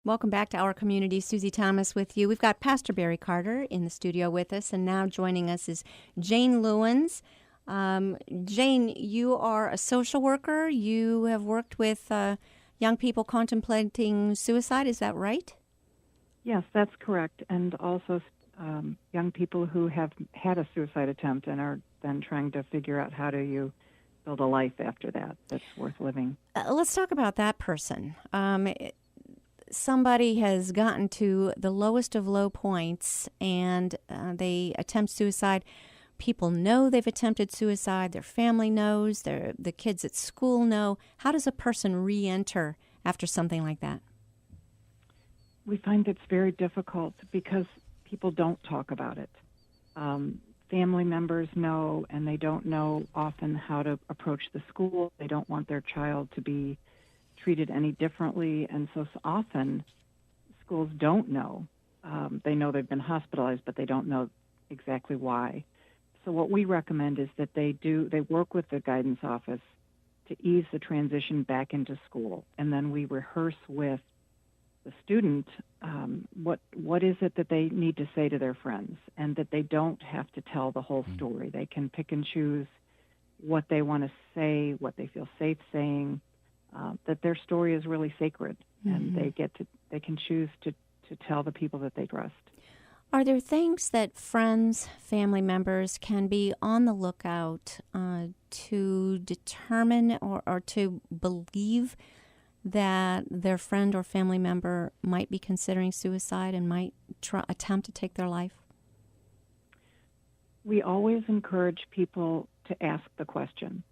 Welcome back to Our Community. Susie Thomas with you. We've got Pastor Barry Carter in the studio with us, and now joining us is Jane Lewins. Jane, you are a social worker. You have worked with young people contemplating suicide. Is that right? Yes, that's correct. And also young people who have had a suicide attempt and are then trying to figure out how do you build a life after that that's worth living. Let's talk about that person. Somebody has gotten to the lowest of low points and they attempt suicide. People know they've attempted suicide. Their family knows. The kids at school know. How does a person re-enter after something like that? We find it's very difficult because people don't talk about it. Family members know, and they don't know often how to approach the school. They don't want their child to be treated any differently, and so often schools don't know. They know they've been hospitalized, but they don't know exactly why. So what we recommend is that they work with the guidance office to ease the transition back into school, and then we rehearse with the student what is it that they need to say to their friends, and that they don't have to tell the whole story. They can pick and choose what they want to say, what they feel safe saying, that their story is really sacred, and they can choose to tell the people that they trust. Are there things that friends, family members can be on the lookout to determine or to believe that their friend or family member might be considering suicide and might attempt to take their life? We always encourage people to ask the question.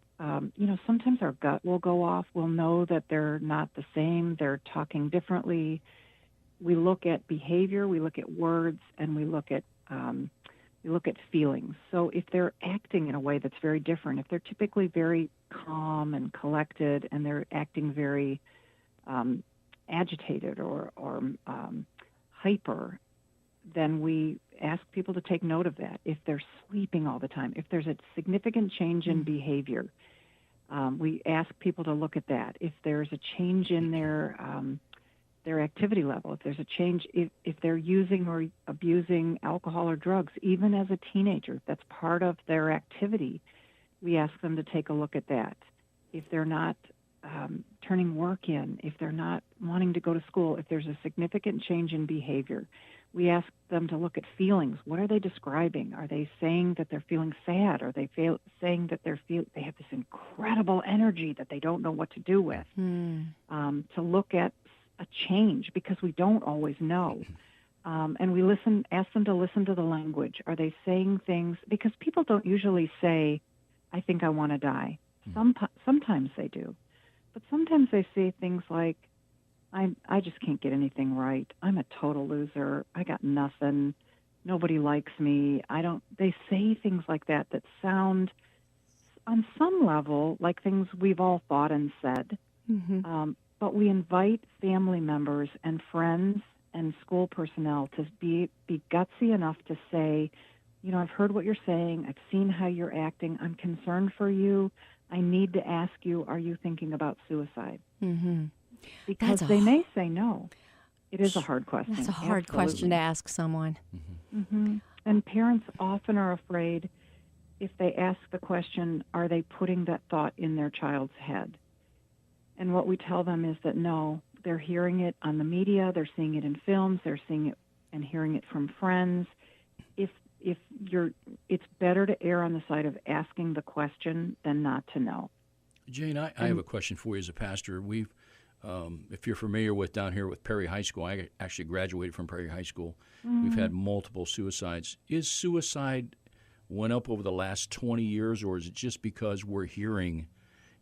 Sometimes our gut will go off. We'll know that they're not the same. They're talking differently. We look at behavior, we look at words, and we look at feelings. So if they're acting in a way that's very different, if they're typically very calm and collected, and they're acting very agitated or hyper, then we ask people to take note of that. If they're sleeping all the time, if there's a significant change in behavior, we ask people to look at that. If there's a change in their activity level, if there's a change, if they're using or abusing alcohol or drugs, even as a teenager, if that's part of their activity, we ask them to take a look at that. If they're not turning work in, if they're not wanting to go to school, if there's a significant change in behavior, we ask them to look at feelings. What are they describing? Are they saying that they're feeling sad? Are they saying that they have this incredible energy that they don't know what to do with? To look at a change, because we don't always know. And we ask them to listen to the language. Are they saying things? Because people don't usually say, I think I want to die. Sometimes they do. But sometimes they say things like, I just can't get anything right. I'm a total loser. I got nothing. Nobody likes me. They say things like that sound on some level like things we've all thought and said. But we invite family members and friends and school personnel to be gutsy enough to say, I've heard what you're saying. I've seen how you're acting. I'm concerned for you. I need to ask you, are you thinking about suicide? Because they may say no. It is a hard question. That's a hard question to ask someone. And parents often are afraid if they ask the question, are they putting that thought in their child's head? And what we tell them is that no, they're hearing it on the media, they're seeing it in films, they're seeing it and hearing it from friends. It's better to err on the side of asking the question than not to know. Jane, I have a question for you as a pastor. We've, if you're familiar with down here with Perry High School, I actually graduated from Perry High School. We've had multiple suicides. Is suicide went up over the last 20 years, or is it just because we're hearing,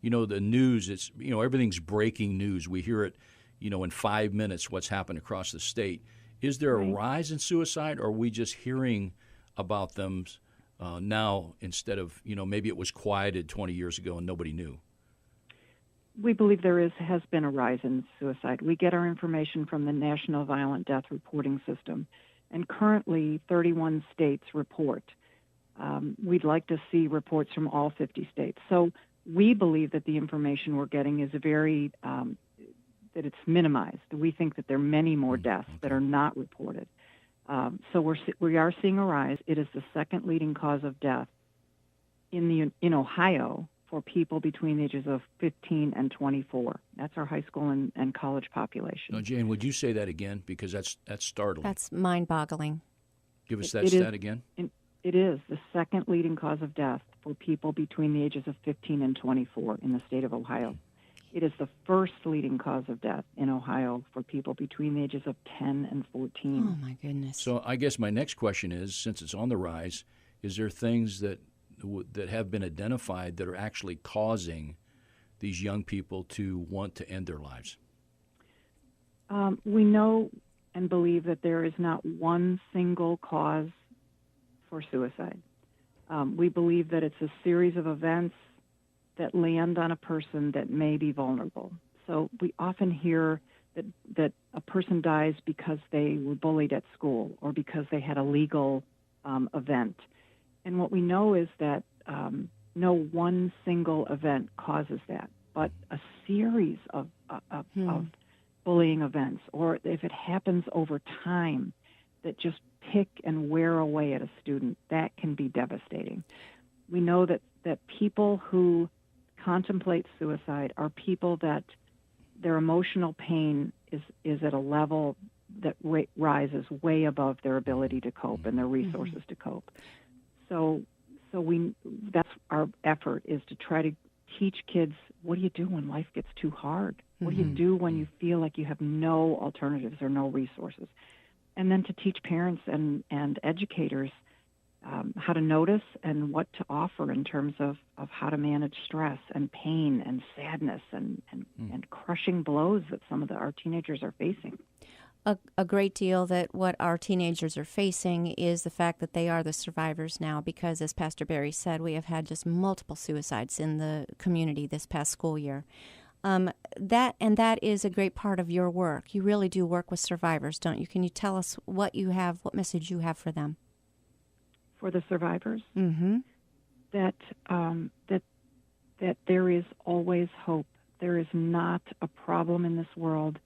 the news, it's, everything's breaking news. We hear it, in 5 minutes what's happened across the state. Is there a rise in suicide, or are we just hearing about them now instead of, maybe it was quieted 20 years ago and nobody knew? We believe there has been a rise in suicide. We get our information from the National Violent Death Reporting System, and currently 31 states report. We'd like to see reports from all 50 states. So we believe that the information we're getting is it's minimized. We think that there are many more deaths that are not reported. So we are seeing a rise. It is the second leading cause of death in Ohio for people between the ages of 15 and 24. That's our high school and college population. Now, Jane, would you say that again? Because that's startling. That's mind-boggling. Give us that stat again. It is the second leading cause of death for people between the ages of 15 and 24 in the state of Ohio. It is the first leading cause of death in Ohio for people between the ages of 10 and 14. Oh, my goodness. So I guess my next question is, since it's on the rise, is there things that have been identified that are actually causing these young people to want to end their lives? We know and believe that there is not one single cause for suicide. We believe that it's a series of events that land on a person that may be vulnerable. So we often hear that a person dies because they were bullied at school or because they had a legal event. And what we know is that no one single event causes that, but a series of bullying events, or if it happens over time, that just pick and wear away at a student, that can be devastating. We know that people who contemplate suicide are people that their emotional pain is at a level that rises way above their ability to cope and their resources to cope. So that's our effort, is to try to teach kids, what do you do when life gets too hard? What do you do when you feel like you have no alternatives or no resources? And then to teach parents and educators how to notice and what to offer in terms of how to manage stress and pain and sadness and crushing blows that some of our teenagers are facing. A great deal that what our teenagers are facing is the fact that they are the survivors now, because, as Pastor Barry said, we have had just multiple suicides in the community this past school year. That is a great part of your work. You really do work with survivors, don't you? Can you tell us what message you have for them? For the survivors? Mm-hmm. That there is always hope. There is not a problem in this world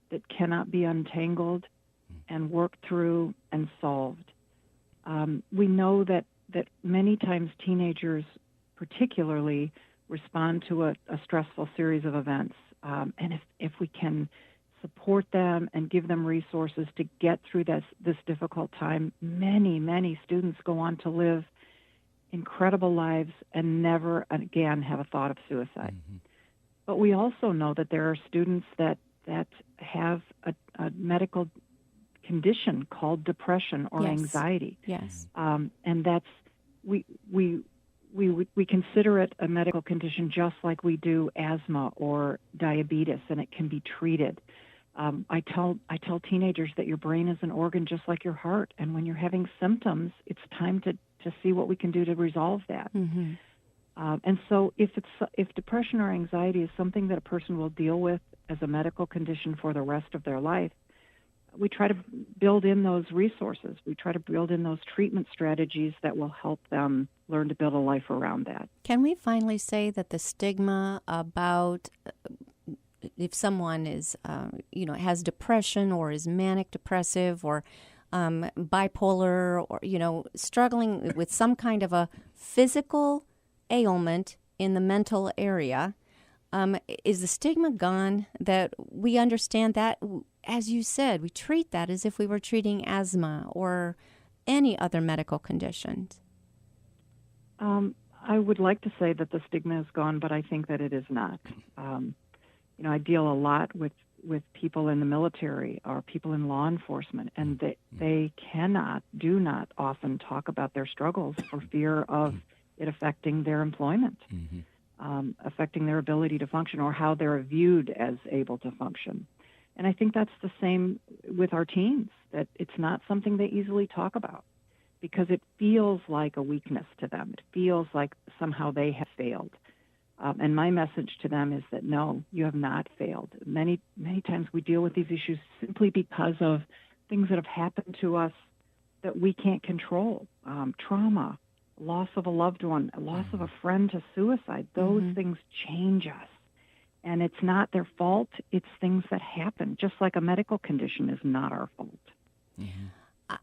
that cannot be untangled and worked through and solved. We know that many times teenagers particularly respond to a stressful series of events. And if we can support them and give them resources to get through this difficult time, many students go on to live incredible lives and never again have a thought of suicide. Mm-hmm. But we also know that there are students that have a medical condition called depression or anxiety. Yes. And that's we consider it a medical condition just like we do asthma or diabetes, and it can be treated. I tell teenagers that your brain is an organ just like your heart, and when you're having symptoms, it's time to see what we can do to resolve that. Mm-hmm. And so if depression or anxiety is something that a person will deal with as a medical condition for the rest of their life, we try to build in those resources. We try to build in those treatment strategies that will help them learn to build a life around that. Can we finally say that the stigma about if someone is, has depression or is manic depressive or bipolar or, struggling with some kind of a physical ailment in the mental area, is the stigma gone, that we understand that, as you said, we treat that as if we were treating asthma or any other medical conditions? I would like to say that the stigma is gone, but I think that it is not. I deal a lot with people in the military or people in law enforcement, and they do not often talk about their struggles for fear of it affecting their employment, affecting their ability to function or how they're viewed as able to function. And I think that's the same with our teens, that it's not something they easily talk about because it feels like a weakness to them. It feels like somehow they have failed. And my message to them is that, no, you have not failed. Many times we deal with these issues simply because of things that have happened to us that we can't control. Trauma, loss of a loved one, a loss of a friend to suicide, those things change us. And it's not their fault. It's things that happen, just like a medical condition is not our fault. Mm-hmm.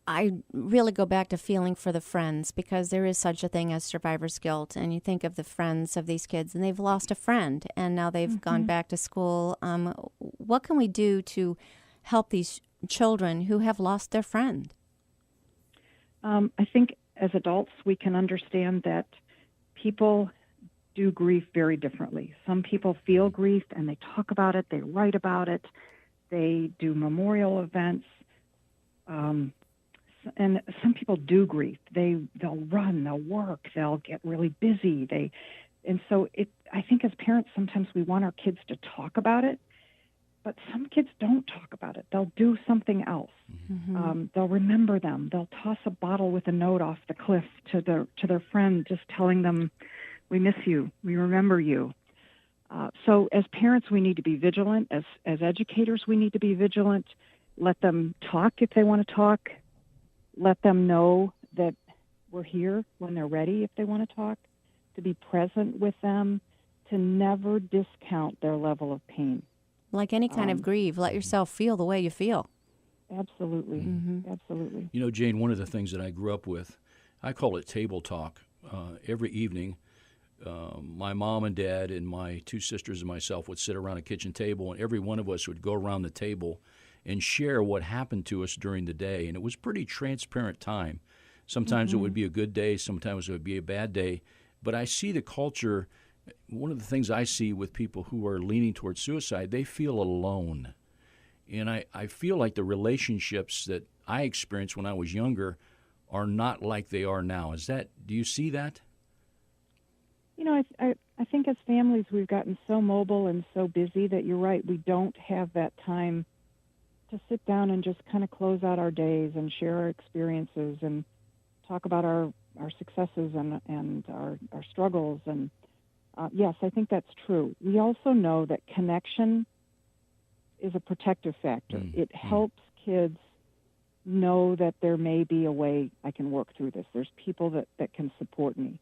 I really go back to feeling for the friends, because there is such a thing as survivor's guilt. And you think of the friends of these kids, and they've lost a friend, and now they've gone back to school. What can we do to help these children who have lost their friend? I think as adults, we can understand that people do grief very differently. Some people feel grief and they talk about it, they write about it, they do memorial events. And some people do grief. They'll run, they'll work, they'll get really busy. I think as parents, sometimes we want our kids to talk about it, but some kids don't talk about it. They'll do something else. Mm-hmm. They'll remember them. They'll toss a bottle with a note off the cliff to their friend, just telling them, "We miss you. We remember you." So as parents, we need to be vigilant. As educators, we need to be vigilant. Let them talk if they want to talk. Let them know that we're here when they're ready if they want to talk, to be present with them, to never discount their level of pain. Like any kind of grief, let yourself feel the way you feel. Absolutely. Mm-hmm. Absolutely. You know, Jane, one of the things that I grew up with, I call it table talk. Every evening, my mom and dad and my two sisters and myself would sit around a kitchen table, and every one of us would go around the table and share what happened to us during the day. And it was pretty transparent time. Sometimes it would be a good day, sometimes it would be a bad day. But I see the culture, one of the things I see with people who are leaning towards suicide, they feel alone. And I feel like the relationships that I experienced when I was younger are not like they are now. Do you see that? You know, I think as families we've gotten so mobile and so busy that you're right, we don't have that time to sit down and just kind of close out our days and share our experiences and talk about our successes and our struggles. And yes, I think that's true. We also know that connection is a protective factor. It helps kids know that there may be a way I can work through this. There's people that can support me.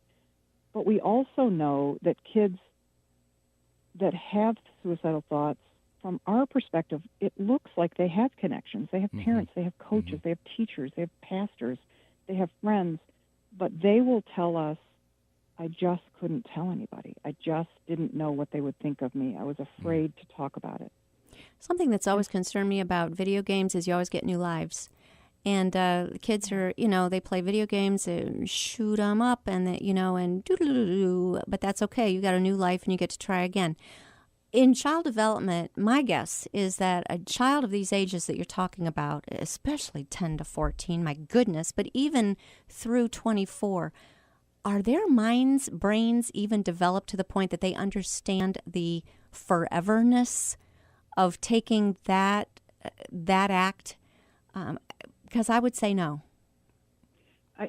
But we also know that kids that have suicidal thoughts, from our perspective, it looks like they have connections. They have parents, they have coaches, they have teachers, they have pastors, they have friends, but they will tell us, I just couldn't tell anybody. I just didn't know what they would think of me. I was afraid to talk about it. Something that's always concerned me about video games is you always get new lives. And the kids are, they play video games, shoot them up, and and doo-doo-doo-doo, but that's okay. You got a new life, and you get to try again. In child development, my guess is that a child of these ages that you're talking about, especially 10 to 14, my goodness, but even through 24, are their minds, brains even developed to the point that they understand the foreverness of taking that act? Because I would say no.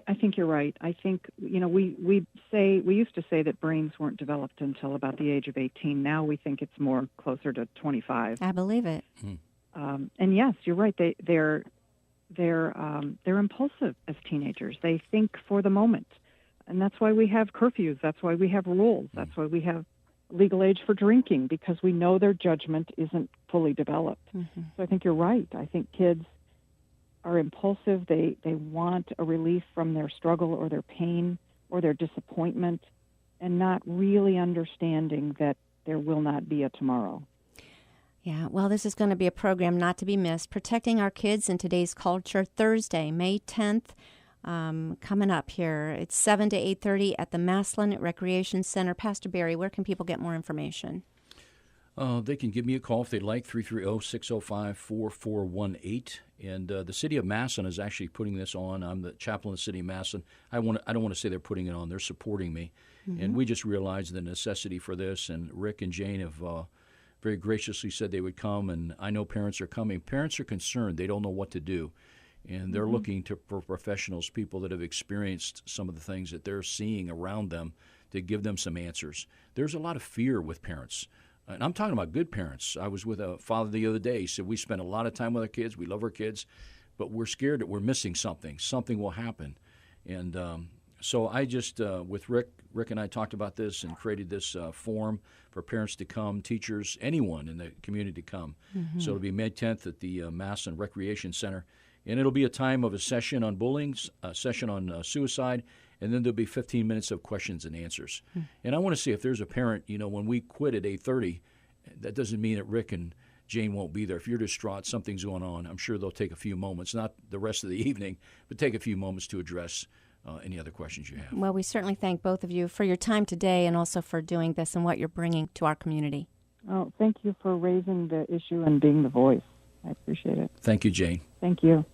I think you're right. I think, we used to say that brains weren't developed until about the age of 18. Now we think it's more closer to 25. I believe it. And yes, you're right. They're impulsive as teenagers. They think for the moment. And that's why we have curfews. That's why we have rules. That's why we have legal age for drinking, because we know their judgment isn't fully developed. So I think you're right. I think kids are impulsive. They want a relief from their struggle or their pain or their disappointment, and not really understanding that there will not be a tomorrow. Yeah, well, this is going to be a program not to be missed. Protecting Our Kids in Today's Culture, Thursday, May 10th, coming up here. It's 7 to 8:30 at the Maslin Recreation Center. Pastor Barry, where can people get more information? They can give me a call if they'd like, 330-605-4418. And the city of Maslin is actually putting this on. I'm the chaplain of the city of Maslin. I don't want to say they're putting it on. They're supporting me. And we just realized the necessity for this. And Rick and Jane have very graciously said they would come. And I know parents are coming. Parents are concerned. They don't know what to do. And they're looking for professionals, people that have experienced some of the things that they're seeing around them, to give them some answers. There's a lot of fear with parents. And I'm talking about good parents. I was with a father the other day. He said, we spend a lot of time with our kids. We love our kids, but we're scared that we're missing something. Something will happen. And So I just, with Rick and I talked about this and created this forum for parents to come, teachers, anyone in the community to come. So it'll be May 10th at the Mass and Recreation Center. And it'll be a time of a session on bullying, a session on suicide, and then there'll be 15 minutes of questions and answers. And I want to see if there's a parent, when we quit at 8:30, that doesn't mean that Rick and Jane won't be there. If you're distraught, something's going on, I'm sure they'll take a few moments, not the rest of the evening, but take a few moments to address any other questions you have. Well, we certainly thank both of you for your time today and also for doing this and what you're bringing to our community. Oh, thank you for raising the issue and being the voice. I appreciate it. Thank you, Jane. Thank you.